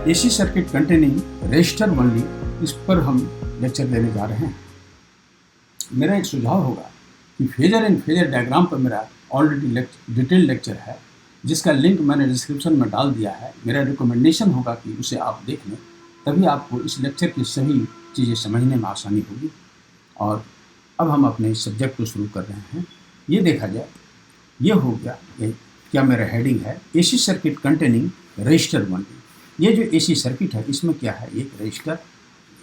AC circuit containing resistor only, इस पर हम लेक्चर देने जा रहे हैं। मेरा एक सुझाव होगा कि फेजर एंड फेजर डायग्राम पर मेरा ऑलरेडी डिटेल लेक्चर है, जिसका लिंक मैंने डिस्क्रिप्शन में डाल दिया है। मेरा रिकमेंडेशन होगा कि उसे आप देख लें, तभी आपको इस लेक्चर की सही चीज़ें समझने में आसानी होगी। और अब हम अपने सब्जेक्ट को शुरू कर रहे हैं। ये देखा जाए, ये हो गया, ये क्या मेरा हेडिंग है, AC circuit containing register only. ये जो एसी सर्किट है, इसमें क्या है, एक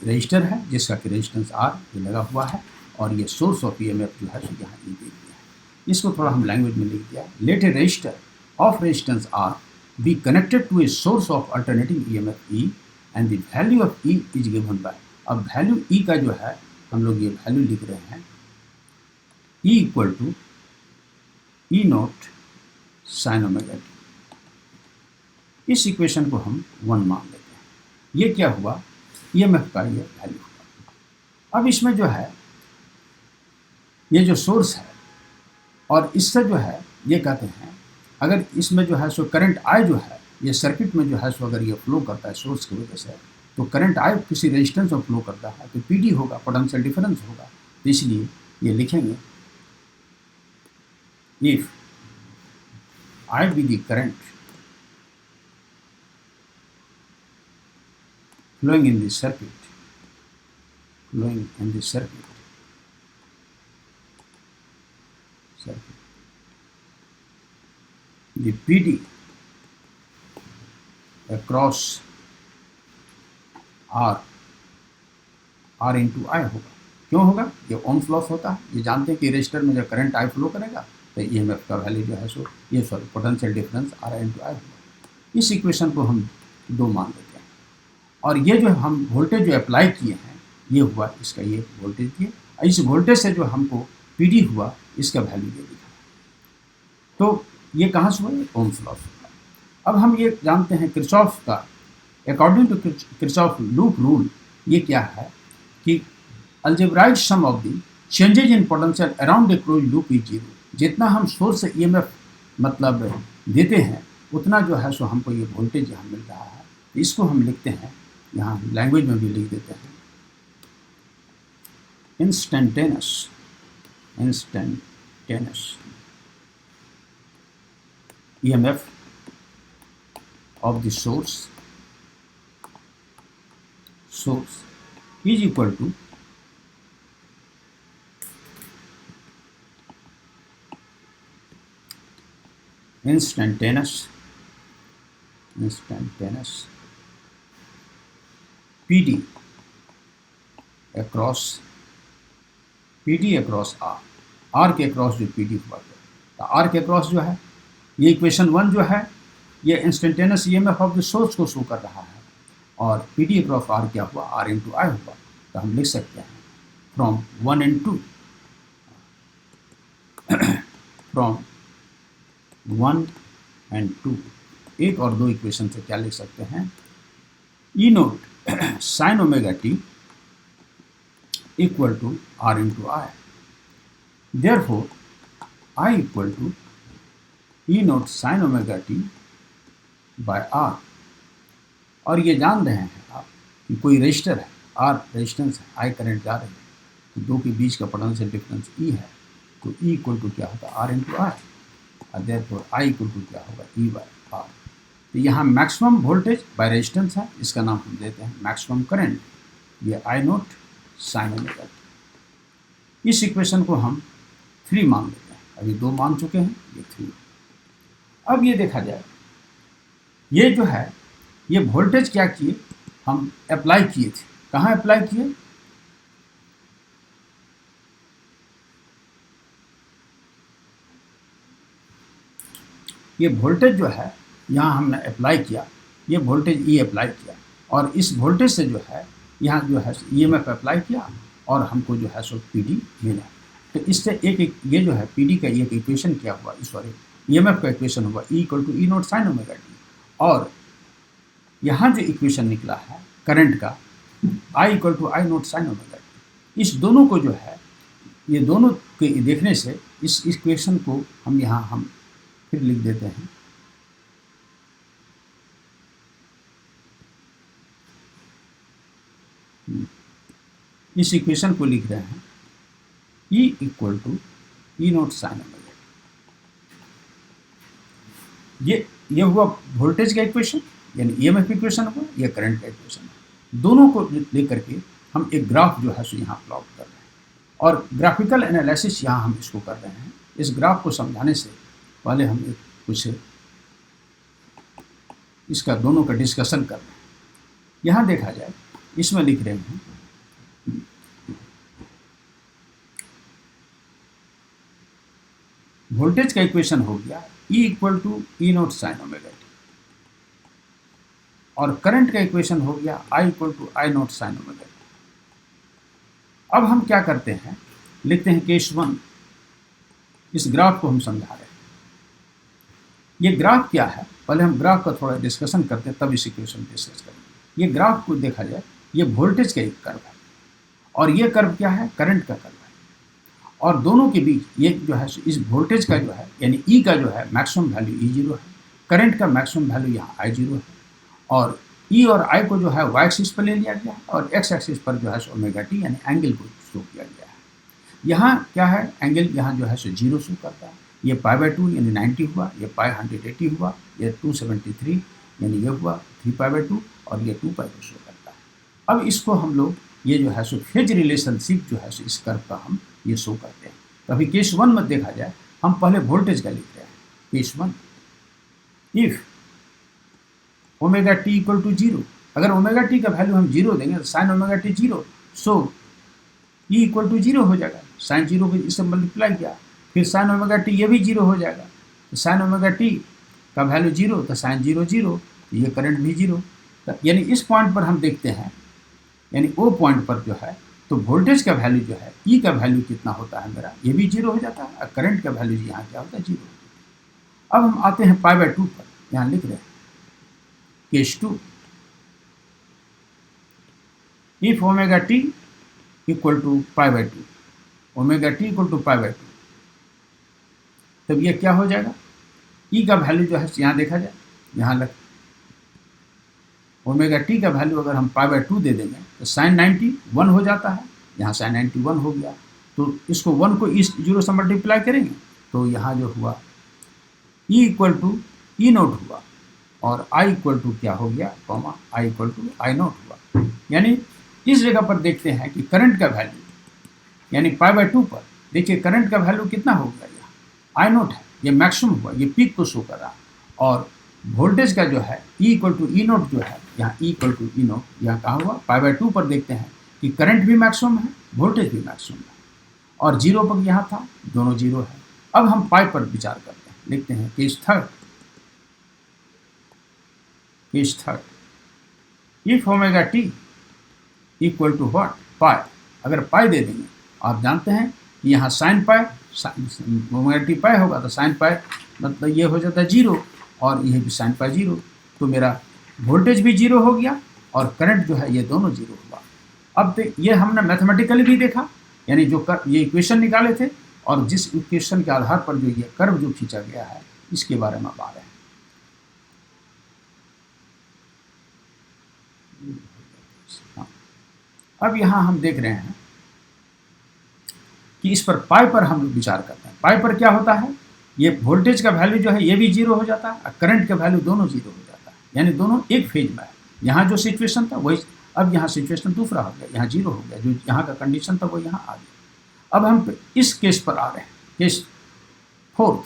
रजिस्टर है जिसका कि रेजिस्टेंस आर ये लगा हुआ है, और ये सोर्स ऑफ ईएमएफ जो है यहाँ ये दे दिया है। इसको थोड़ा हम लैंग्वेज में लिख दिया, let a resistor of resistance R be connected to a source of alternating EMF E and the value of E is given by. अब वैल्यू ई का जो है हम लोग ये वैल्यू लिख रहे हैं, E equal to E not sine omega T. इस इक्वेशन को हम 1 मान लेते हैं। ये क्या हुआ, ईएमएफ का ये वैल्यू हुआ। अब इसमें जो है ये जो सोर्स है, और इससे जो है ये कहते हैं, अगर इसमें जो है सो करंट आई जो है ये सर्किट में जो है सो अगर ये फ्लो करता है सोर्स की वजह से, तो करंट आई किसी रेजिस्टेंस में फ्लो करता है तो पीडी होगा, पोटेंशियल डिफरेंस होगा। तो इसलिए ये लिखेंगे, if I be the current flowing in the circuit, the PD across R into I होगा। क्यों होगा, ये ओम्स लॉस होता है। ये जानते हैं कि रजिस्टर में जब करंट आई फ्लो करेगा तो ईएमएफ का वैल्यू जो है सो ये potential difference R into I होगा। इस इक्वेशन को हम 2 मान लेते हैं, और ये जो हम वोल्टेज जो अप्लाई किए हैं ये हुआ इसका ये वोल्टेज दिए, इस वोल्टेज से जो हमको पीडी हुआ इसका वैल्यू ये दिखा। तो ये कहाँ से हुआ, ओम्स लॉ से हुआ। अब हम ये जानते हैं किरचॉफ का, according to Kirchhoff loop rule, ये क्या है कि algebraic sum of the changes in potential around a closed loop is zero. जितना हम सोर्स से ईएमएफ मतलब देते हैं उतना जो है सो हमको ये वोल्टेज यहाँ मिल रहा है। इसको हम लिखते हैं, यहाँ लैंग्वेज में भी लिख देते हैं, instantaneous EMF of the source is equal to instantaneous PD across R के अक्रॉस जो PD हुआ, तो R के अक्रॉस जो है ये इक्वेशन 1 जो है ये instantaneous EMF of the source को शो कर रहा है, और PD अक्रॉस R क्या हुआ, R into I हुआ। तो हम लिख सकते हैं फ्रॉम 1 and 2 फ्रॉम 1 and 2 एक और 2 इक्वेशन से क्या लिख सकते हैं, E note sine omega T equal to R into I, therefore I equal to E note sine omega T by R. और ये जान रहे हैं आप कि कोई रजिस्टर है, आर रेजिस्टेंस है, आई करंट जा रही है, तो 2 के बीच का पोटेंशियल डिफरेंस ई है, तो ई इक्वल टू क्या होगा, आर इंटू आई, और देयरफॉर आई इक्वल टू क्या होगा, ई बाय आर। तो यहाँ मैक्सिमम वोल्टेज बाय रेजिस्टेंस है, इसका नाम हम देते हैं मैक्सिमम करंट, ये आई नोट साइन ओमेगा टी। इस इक्वेशन को हम 3 मान लेते हैं, अभी 2 मान चुके हैं, ये 3। अब ये देखा जाए, ये जो है ये वोल्टेज क्या किए, हम अप्लाई किए थे, कहाँ अप्लाई किए, ये वोल्टेज जो है यहाँ हमने अप्लाई किया, ये वोल्टेज ई अप्लाई किया, और इस वोल्टेज से जो है यहाँ जो है ईएमएफ अप्लाई किया, और हमको जो है सो पीडी मिला। तो इससे एक ये जो है पीडी का एक इक्वेशन क्या हुआ, सॉरी ईएमएफ का इक्वेशन हुआ E equal to E not sine omega T, और यहाँ जो इक्वेशन निकला है करंट का I equal to I not sine omega T. इस दोनों को जो है, ये दोनों के देखने से इस इक्वेशन को हम यहाँ हम फिर लिख देते हैं, इस इक्वेशन को लिख रहे हैं E equal to E note sine omega. ये हुआ वोल्टेज का इक्वेशन, यानी ईएमएफ इक्वेशन हुआ, यह करंट का इक्वेशन है। दोनों को लेकर के हम एक ग्राफ जो है सो यहाँ प्लॉट कर रहे हैं और ग्राफिकल एनालिसिस यहाँ हम इसको कर रहे हैं। इस ग्राफ को समझाने से पहले हम एक कुछ इसका दोनों का डिस्कशन कर रहे हैं। यहाँ देखा जाए, इसमें लिख रहे हैं वोल्टेज का इक्वेशन हो गया E equal to E note sine omega T, और करंट का इक्वेशन हो गया I equal to I not sine omega T. अब हम क्या करते हैं, लिखते हैं केस 1। इस ग्राफ को हम समझा रहे हैं। ये ग्राफ क्या है, पहले हम ग्राफ का थोड़ा डिस्कशन करते हैं, तब इस इक्वेशन डिस्कस करेंगे। ये ग्राफ को देखा जाए, ये वोल्टेज का एक कर्व है और ये कर्व क्या है, करंट का कर्व है। और दोनों के बीच ये जो है इस वोल्टेज का जो है यानी E का जो है मैक्सिमम वैल्यू E0 है, करंट का मैक्सिमम वैल्यू यहाँ I0 है, और E और I को जो है y एक्सिस पर ले लिया गया है और x एक्सिस पर जो है ओमेगा टी यानी एंगल को शो किया गया है। यहाँ क्या है, एंगल यहाँ जो है सो 0 शो करता है। ये π/2 यानी 90 हुआ, ये π180 हुआ, ये 273 यानी ये हुआ 3π/2 और ये 2π को शो करता है। अब इसको हम लोग ये जो है सो फेज रिलेशनशिप जो है सो इस कर्व का हम ये शो करते हैं। तो अभी केस 1 में देखा जाए, हम पहले वोल्टेज का लिख रहे हैं। Case 1, if omega T equal to 0, अगर ओमेगा टी का वैल्यू हम 0 देंगे तो sine omega T 0, so E equal to 0 हो जाएगा। साइन 0 को इससे मल्टीप्लाई किया, फिर साइन ओमेगा टी ये भी 0 हो जाएगा। तो साइन ओमेगा टी का वैल्यू 0 तो साइन 0 0, ये करंट भी 0। यानी इस पॉइंट पर हम देखते हैं, यानी ओ पॉइंट पर जो है तो वोल्टेज का वैल्यू जो है E का वैल्यू कितना होता है मेरा, ये भी 0 हो जाता है और करंट का वैल्यू यहाँ क्या होता है, 0 होता है। अब हम आते हैं π/2 पर, यहाँ लिख रहे हैं case 2, if omega T equal to π/2, omega T equal to π/2, तब ये क्या हो जाएगा, E का वैल्यू जो है यहाँ देखा जाए, यहाँ लग ओमेगा टी का वैल्यू अगर हम π/2 दे देंगे तो साइन 90 1 हो जाता है, यहाँ साइन 90 1 हो गया। तो इसको 1 को इस 0 से मल्टीप्लाई करेंगे तो यहाँ जो हुआ E equal to E not हुआ और I इक्वल टू क्या हो गया, comma I equal to I not हुआ। यानी इस जगह पर देखते हैं कि करंट का वैल्यू यानी π/2 पर देखिए करंट का वैल्यू कितना हो गया, यहाँ आई नोट है, ये मैक्सिमम हुआ, ये पीक को शो कर रहा। और वोल्टेज का जो है E equal to E not जो है, यहाँ E equal to E not यहाँ कहाँ हुआ, π/2 पर देखते हैं कि करंट भी मैक्सिमम है, वोल्टेज भी मैक्सिमम है, और 0 पर यहाँ था, दोनों 0 है। अब हम पाई पर विचार करते हैं, लिखते हैं case 3, if omega T equal to what, pi, अगर पाई दे देंगे, आप जानते हैं कि यहाँ sine pi, omega T pi होगा तो साइन पाई मतलब ये हो जाता है 0 और ये भी साइन पाई 0, तो मेरा वोल्टेज भी 0 हो गया और करंट जो है ये दोनों 0 हुआ। अब ये हमने मैथमेटिकली भी देखा, यानी जो ये इक्वेशन निकाले थे और जिस इक्वेशन के आधार पर जो ये कर्व जो खींचा गया है इसके बारे में बात है। हाँ। अब यहाँ हम देख रहे हैं कि इस पर पाई पर हम विचार करते हैं। पाई पर क्या होता है, ये वोल्टेज का वैल्यू जो है ये भी 0 हो जाता है और करंट का वैल्यू दोनों 0 हो जाता है, यानी दोनों एक फेज में है। यहाँ जो सिचुएशन था वही, अब यहाँ सिचुएशन दूसरा हो गया, यहाँ 0 हो गया, जो यहाँ का कंडीशन था वो यहाँ आ गया। अब हम इस केस पर आ रहे हैं, case 4,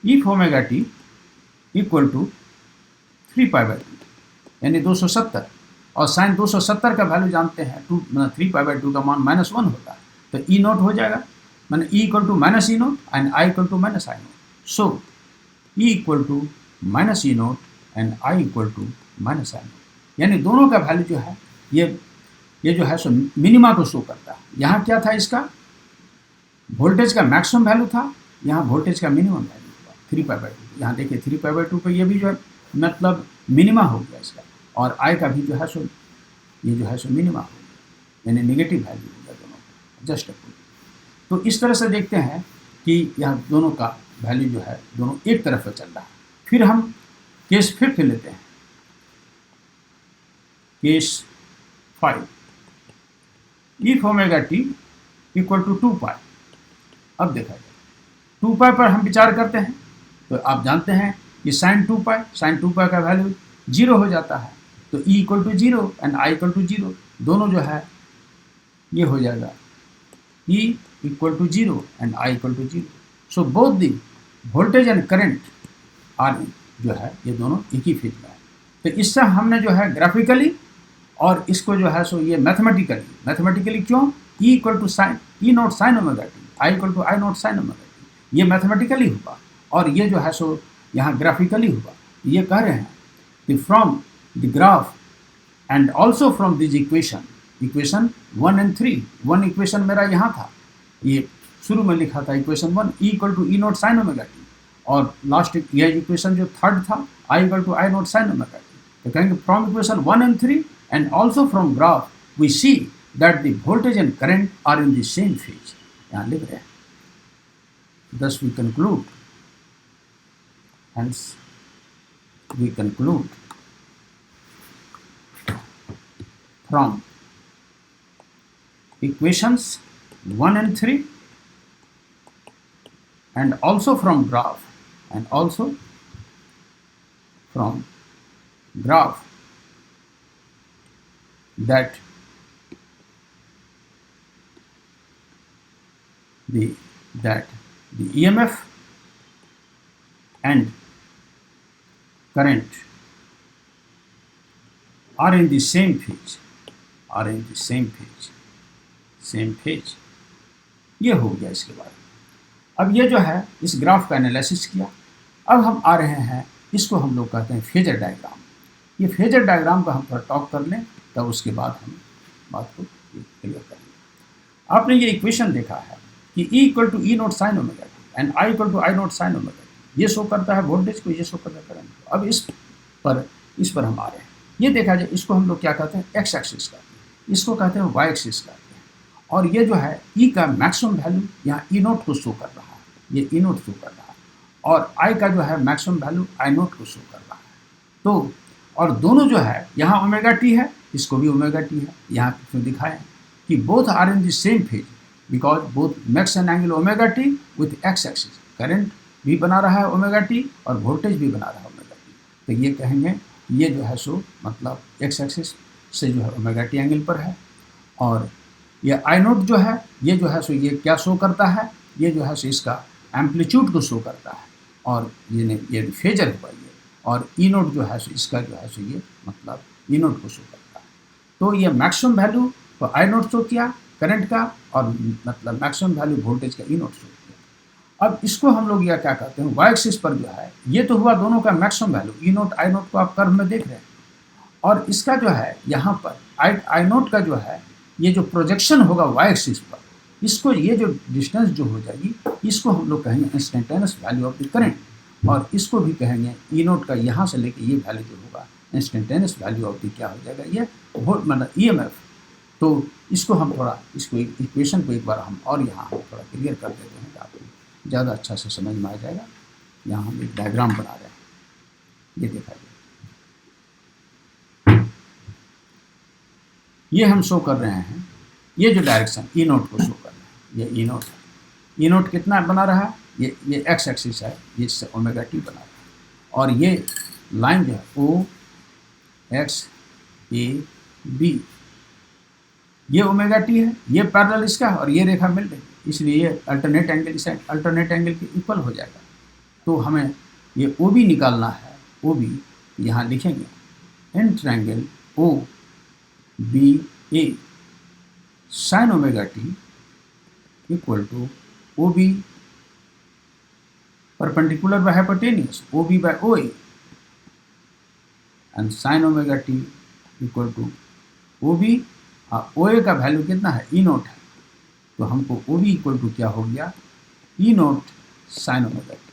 if omega T equal to 3π/2 यानी 270, और साइन 270 का वैल्यू जानते हैं 3π/2 का मान -1 होता है, तो ई नोट हो जाएगा, मैंने E equal to minus E not and I equal to minus I not, so E equal to minus E not and I equal to minus I not, यानी दोनों का वैल्यू जो है ये जो है सो मिनिमा को शो करता है। यहाँ क्या था, इसका वोल्टेज का मैक्सिमम वैल्यू था, यहाँ वोल्टेज का मिनिमम वैल्यू हुआ 3π/2। यहाँ देखिए 3π/2 पर ये भी जो है मतलब मिनिमा हो गया इसका, और I का भी जो है सो ये जो है सो मिनिमा हो गया, यानी नेगेटिव वैल्यू हो गया दोनों का, जस्ट अपोजिट। तो इस तरह से देखते हैं कि यहाँ दोनों का वैल्यू जो है दोनों एक तरफ से चल रहा है। फिर हम केस 5 लेते हैं, case 5, if omega T equal to 2 pi. अब देखा जाए 2 पाई पर हम विचार करते हैं तो आप जानते हैं कि साइन 2 पाई का वैल्यू 0 हो जाता है, तो E equal to 0 and I equal to 0, दोनों जो है ये हो जाएगा E equal to 0 and I equal to 0। So both the voltage and current are जो है ये दोनों एक ही फेज में है। तो इससे हमने जो है ग्राफिकली और इसको जो है सो ये मैथमेटिकली क्यों, E equal to sine E not sine omega T, I equal to I not sine omega T, ये मैथमेटिकली हुआ और ये जो है सो यहाँ ग्राफिकली हुआ। ये कह रहे हैं कि from the graph and also from this equation 1 and 3, 1 equation मेरा यहाँ था, ये शुरू में लिखा था equation 1 E equal to E not sine omega T, और लास्ट ये इक्वेशन जो थर्ड था I equal to I not sine omega T. तो कहेंगे from equation 1 and 3 and also from graph we see that the voltage and current are in the same phase, यहाँ लिख रहे हैं। Thus we conclude, hence we conclude from equations 1 and 3 and also from graph that the EMF and current are in the same phase, ये हो गया इसके बाद। अब ये जो है इस ग्राफ का एनालिसिस किया। अब हम आ रहे हैं, इसको हम लोग कहते हैं फेजर डायग्राम। ये फेजर डायग्राम का हम थोड़ा टॉक कर लें, तब उसके बाद हम बात को क्लियर करेंगे। आपने ये इक्वेशन देखा है कि E equal to E not sine omega T and I equal to I not sine omega T, ये शो करता है वोल्टेज को, ये शो करता है करंट को। अब इस पर हम आ रहे हैं। ये देखा जाए, इसको हम लोग क्या कहते हैं, एक्स एक्सिस कहते हैं, इसको कहते हैं वाई एक्सिस कहते हैं। और ये जो है ई का मैक्सिमम वैल्यू यहाँ ई नोट को शो कर रहा है, ये ई नोट शो कर रहा है, और आई का जो है मैक्सिमम वैल्यू आई नोट को शो कर रहा है। तो और दोनों जो है यहाँ ओमेगा टी है, इसको भी ओमेगा टी है, यहाँ क्यों दिखाएं कि both are in the same phase because both makes an angle omega T with X axis. Current भी बना रहा है ओमेगा टी और वोल्टेज भी बना रहा है ओमेगा टी। तो ये कहेंगे ये जो है सो मतलब एक्स एक्सिस से जो है ओमेगा टी एंगल पर है, और ये आई नोट जो है ये जो है सो ये क्या शो करता है, ये जो है सो इसका एम्पलीट्यूड को शो करता है, और ये फेजर हुआ ये, और ई नोट जो है सो इसका जो है सो ये मतलब ई नोट को शो करता है। तो ये मैक्सिमम वैल्यू तो आई नोट शो किया करंट का, और मतलब मैक्सिमम वैल्यू वोल्टेज का ई नोट शो किया। अब इसको हम लोग यह क्या कहते हैं, वाई एक्सिस पर जो है ये तो हुआ दोनों का मैक्सिमम वैल्यू, ई नोट आई नोट को आप कर्व में देख रहे हैं, और इसका जो है यहाँ पर आई नोट का जो है ये जो प्रोजेक्शन होगा वाई एक्सिस पर, इसको ये जो डिस्टेंस जो हो जाएगी इसको हम लोग कहेंगे instantaneous value of the current, और इसको भी कहेंगे ई नोट का यहाँ से लेके ये वैल्यू जो होगा इंस्टेंटेनियस वैल्यू ऑफ द क्या हो जाएगा, ये मतलब EMF। तो इसको हम थोड़ा इसको इक्वेशन को एक बार हम और यहाँ हम थोड़ा क्लियर कर देते हैं, आपको ज़्यादा अच्छा से समझ में आ जाएगा। यहाँ हम एक डायग्राम बना रहे हैं, ये देखा जाए, ये हम शो कर रहे हैं, ये जो डायरेक्शन ई नोट को शो कर रहे हैं, ये ई नोट है। ई नोट कितना बना रहा है, ये एक्स एक्सिस है, ये इससे ओमेगा टी बना रहा है, और ये लाइन जो है ओ एक्स ए बी, ये ओमेगा टी है, ये पैरेलल इसका है, और ये रेखा मिल रही, इसलिए ये अल्टरनेट एंगल इस अल्टरनेट एंगल के इक्वल हो जाएगा। तो हमें ये ओ बी निकालना है, ओ बी यहाँ लिखेंगे in triangle O B A sine omega T equal to O B perpendicular by hypotenuse O B by O A, and sine omega T equal to O B, O A का value कितना है, ई note है, तो हमको O B equal to क्या हो गया, ई note sine omega T.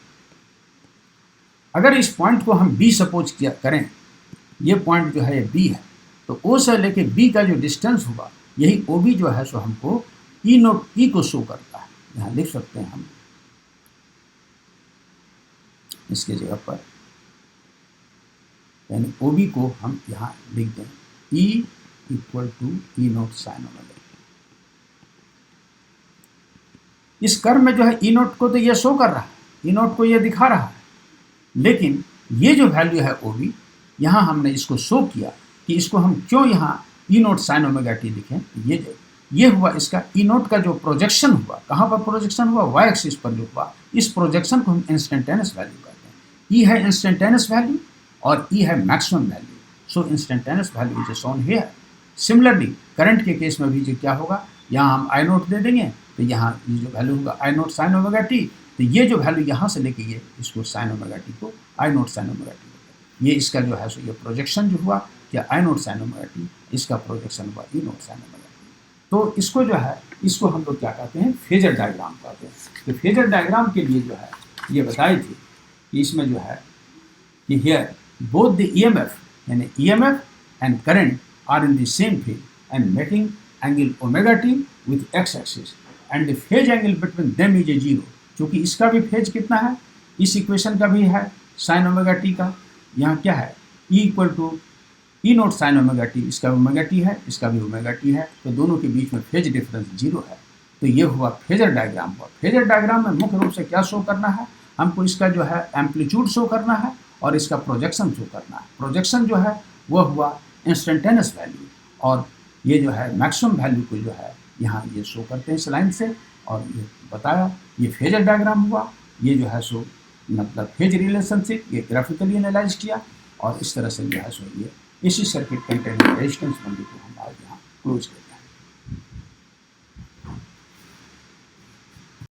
अगर इस पॉइंट को हम बी सपोज किया करें, ये पॉइंट जो है ये बी है, तो ओ से लेके बी का जो डिस्टेंस होगा यही ओ बी जो है सो हमको ई नोट ई को शो करता है। यहाँ लिख सकते हैं हम इसके जगह पर, यानी ओ बी को हम यहाँ लिख दें E equal to E note sine omega. इस कर्व में जो है ई नोट को तो ये शो कर रहा है, ई नोट को ये दिखा रहा है, लेकिन ये जो वैल्यू है ओ बी, यहाँ हमने इसको शो किया कि इसको हम क्यों यहाँ ई नोट साइन ओमेगा टी लिखें। ये हुआ इसका ई नोट का जो प्रोजेक्शन हुआ, कहाँ पर प्रोजेक्शन हुआ, वाई एक्सिस पर जो हुआ, इस प्रोजेक्शन को हम इंस्टेंटेनियस वैल्यू कहते हैं। ई है इंस्टेंटेनियस वैल्यू और ई है maximum value, so instantaneous value is shown here. Similarly current के केस में भी जो क्या होगा, यहाँ हम आई नोट दे देंगे, तो यहाँ ये जो वैल्यू होगा आई नोट साइन ओमेगा टी, तो ये जो वैल्यू यहाँ से लेके ये इसको साइन ओमेगा टी को आई नोट साइन ओमेगा टी, ये इसका जो है सो ये प्रोजेक्शन जो हुआ क्या आई नोट साइन ओमेगा टी, इसका प्रोजेक्शन हुआ ई नोट साइन ओमेगा टी। तो इसको जो है, इसको हम लोग क्या कहते हैं, फेजर डायग्राम कहते हैं। तो फेजर डायग्राम के लिए जो है ये बताए थे कि इसमें जो है कि हियर बोथ द ईएमएफ यानी EMF and current are in the same phase and making angle omega T with X axis and the phase angle between them is a zero. क्योंकि इसका भी फेज कितना है, इस इक्वेशन का भी है साइन ओमेगा टी का, यहाँ क्या है E equal to E note sine omega T, इसका ओमेगा टी है, इसका भी ओमेगा टी है, तो दोनों के बीच में फेज डिफरेंस जीरो है। तो ये हुआ फेजर डायग्राम हुआ। फेजर डायग्राम में मुख्य रूप से क्या शो करना है, हमको इसका जो है एम्पलीट्यूड शो करना है और इसका प्रोजेक्शन शो करना है। प्रोजेक्शन जो है वह हुआ इंस्टेंटेनियस वैल्यू, और ये जो है मैक्सिमम वैल्यू को जो है यहाँ ये शो करते हैं इस लाइन से, और ये बताया ये फेजर डायग्राम हुआ। ये जो है सो मतलब फेज रिलेशनशिप ये ग्राफिकली एनालाइज किया, और इस तरह से जो है सो ये इसी सर्किट कंटेनिंग रेजिस्टेंस वैल्यू को हम आज यहाँ क्लोज करें।